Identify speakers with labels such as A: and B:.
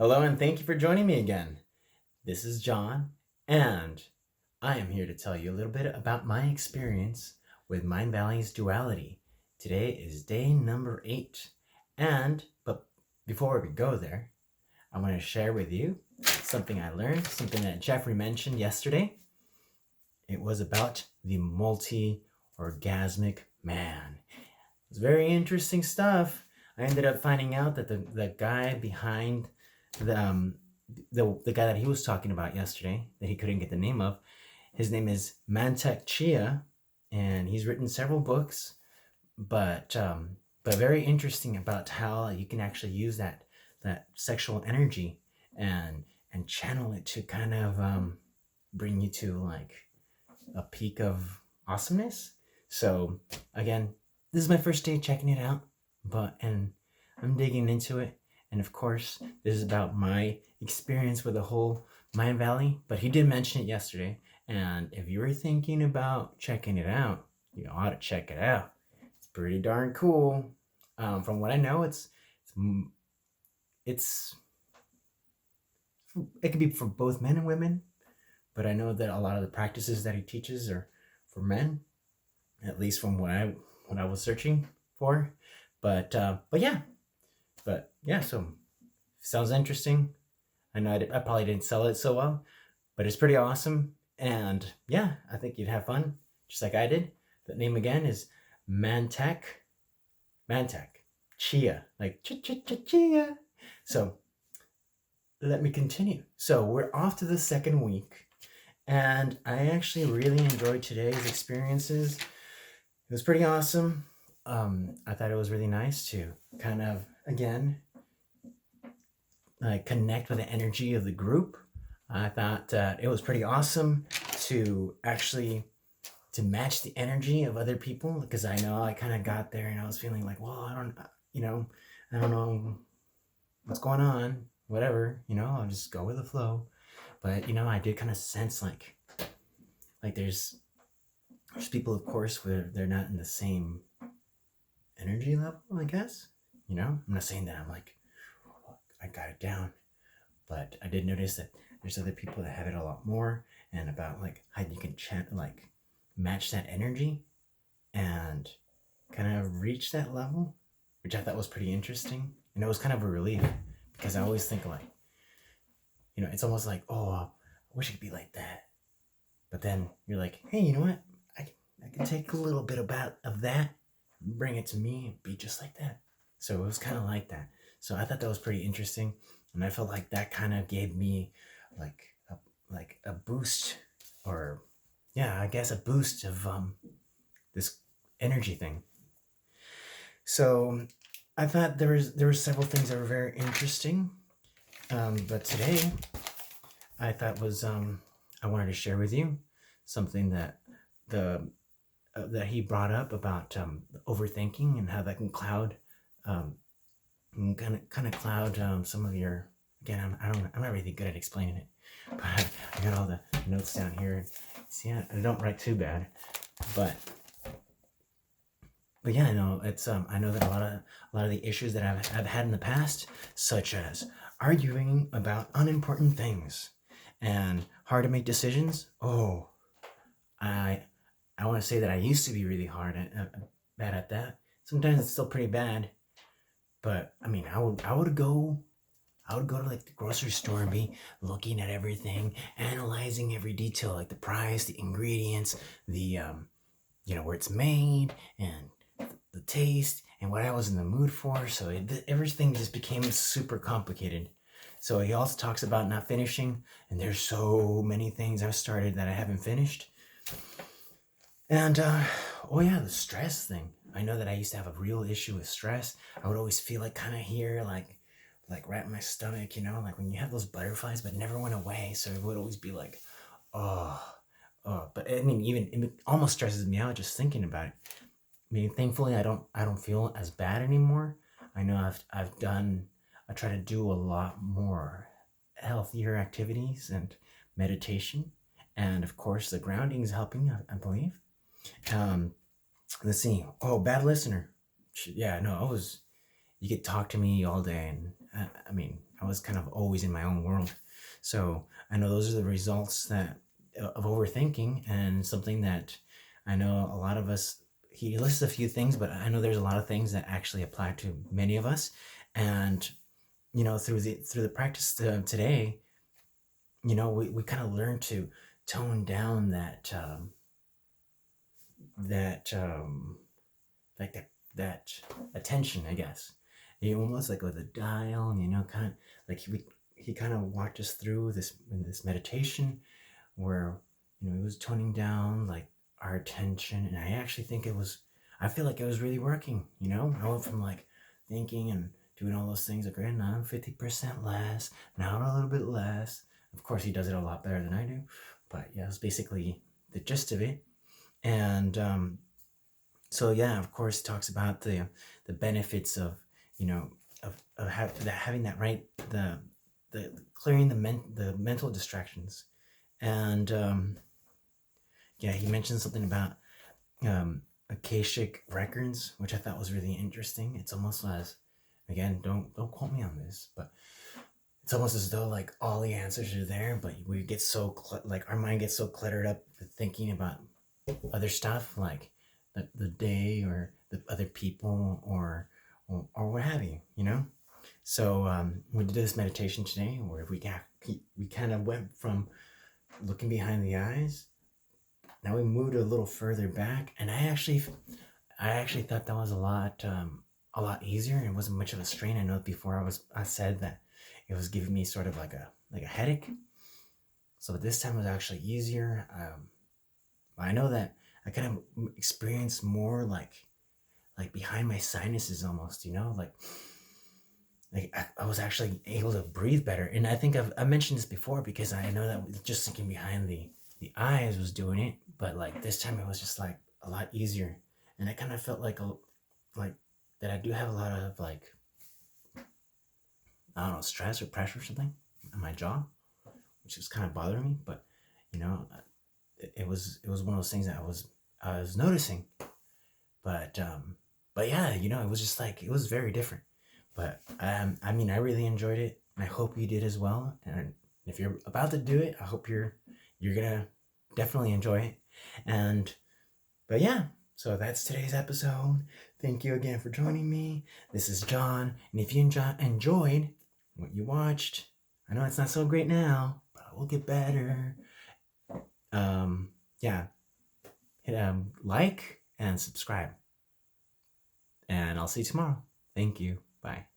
A: Hello, and thank you for joining me again. This is John, and I am here to tell you a little bit about my experience with Mindvalley's Duality. Today is day number 8, but before we go there, I want to share with you something I learned, something that Jeffrey mentioned yesterday. It was about the multi-orgasmic man. It's very interesting stuff. I ended up finding out that the guy behind the the guy that he was talking about yesterday, that he couldn't get the name of, his name is Mantak Chia, and he's written several books, but very interesting about how you can actually use that sexual energy and channel it to kind of bring you to like a peak of awesomeness. So again, this is my first day checking it out, and I'm digging into it. And of course, this is about my experience with the whole Mindvalley, but he did mention it yesterday. And if you were thinking about checking it out, you ought to check it out. It's pretty darn cool. From what I know, it's it can be for both men and women, but I know that a lot of the practices that he teaches are for men, at least from what I was searching for. But yeah, so sounds interesting. I know I probably didn't sell it so well, but it's pretty awesome. And yeah, I think you'd have fun, just like I did. The name again is Mantak Chia, like chia. So let me continue. So we're off to the second week, and I actually really enjoyed today's experiences. It was pretty awesome. I thought it was really nice to kind of, again, connect with the energy of the group. I thought it was pretty awesome to actually to match the energy of other people, because I know I kind of got there and I was feeling like, well, I don't know what's going on, whatever, I'll just go with the flow. But I did kind of sense like there's people, of course, where they're not in the same energy level, I guess. I'm not saying that I'm like, I got it down, but I did notice that there's other people that have it a lot more, and about like how you can match that energy and kind of reach that level, which I thought was pretty interesting. And it was kind of a relief, because I always think like, it's almost like, oh, I wish it could be like that. But then you're like, hey, you know what? I can take a little bit of that, bring it to me, and be just like that. So it was kind of like that. So I thought that was pretty interesting, and I felt like that kind of gave me like a boost, or yeah, I guess a boost of this energy thing. So I thought there were several things that were very interesting, but today I thought was I wanted to share with you something that that he brought up about overthinking, and how that can cloud kind of cloud some of your, again, I'm not really good at explaining it, but I got all the notes down here. See, I don't write too bad, but yeah, I know that a lot of the issues that I've had in the past, such as arguing about unimportant things and hard to make decisions. Oh, I want to say that I used to be really bad at that. Sometimes it's still pretty bad, but I mean, I would go to like the grocery store and be looking at everything, analyzing every detail, like the price, the ingredients, the where it's made, and the taste, and what I was in the mood for. So everything just became super complicated. So he also talks about not finishing, and there's so many things I've started that I haven't finished. And oh yeah, the stress thing. I know that I used to have a real issue with stress. I would always feel like kind of here, like right in my stomach, like when you have those butterflies, but never went away. So it would always be like, oh. But I mean, even it almost stresses me out just thinking about it. I mean, thankfully, I don't feel as bad anymore. I know I try to do a lot more healthier activities and meditation, and of course, the grounding is helping, I believe. Let's see. Oh, bad listener. Yeah, no, you could talk to me all day, and I mean, I was kind of always in my own world. So I know those are the results that of overthinking, and something that I know a lot of us. He lists a few things, but I know there's a lot of things that actually apply to many of us. And through the practice today, we kind of learn to tone down that like that attention, I guess. Almost like with a dial, kind of like he kind of walked us through this in this meditation where he was toning down like our attention, and I feel like it was really working. I went from like thinking and doing all those things like, right now I'm 50% less, now I'm a little bit less. Of course, he does it a lot better than I do, but yeah, it's basically the gist of it. And so yeah, of course, talks about the benefits of having that right, the clearing the mental distractions. And yeah, he mentioned something about akashic records, which I thought was really interesting. It's almost as, again, don't quote me on this, but it's almost as though like all the answers are there, but we get so like our mind gets so cluttered up with thinking about other stuff, like the day or the other people or what have you. So we did this meditation today where we kind of went from looking behind the eyes. Now we moved a little further back, and I actually thought that was a lot easier, and it wasn't much of a strain. I know before I said that it was giving me sort of like a headache. So this time was actually easier. I know that I kind of experienced more like behind my sinuses almost, like I was actually able to breathe better. And I think I mentioned this before, because I know that just thinking behind the eyes was doing it, but like this time it was just like a lot easier. And I kind of felt like that I do have a lot of like, I don't know, stress or pressure or something on my jaw, which is kind of bothering me. But it was one of those things that I was noticing. But yeah, it was just like, it was very different. But I mean, I really enjoyed it, and I hope you did as well. And if you're about to do it, I hope you're gonna definitely enjoy it. But yeah, so that's today's episode. Thank you again for joining me. This is John, and if you enjoyed what you watched, I know it's not so great now, but it will get better. Yeah, hit like and subscribe, and I'll see you tomorrow. Thank you. Bye.